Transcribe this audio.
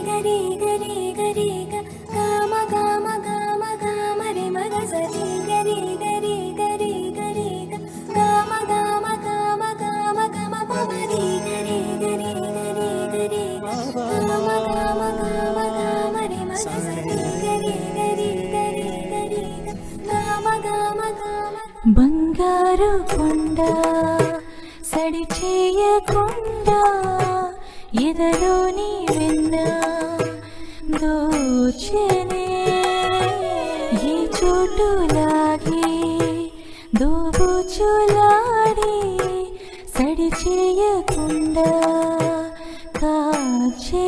గరి గరి గరి గామ గామ గామ గామ రే మగ సరి గరి గరి గరి గరి గామ గామ గామ గామ గమ పవరి గరి గరి గరి గరి గామ గామ గామ గామ రే మగ సరి గరి గరి గరి గరి గామ గామ గామ బంగారు కొండ సడి చేయకుండా ఎదలోని వెన్న దోచనే ఈ చోటులాగి దోబుచులాడి సడి చేయకుండా కాచే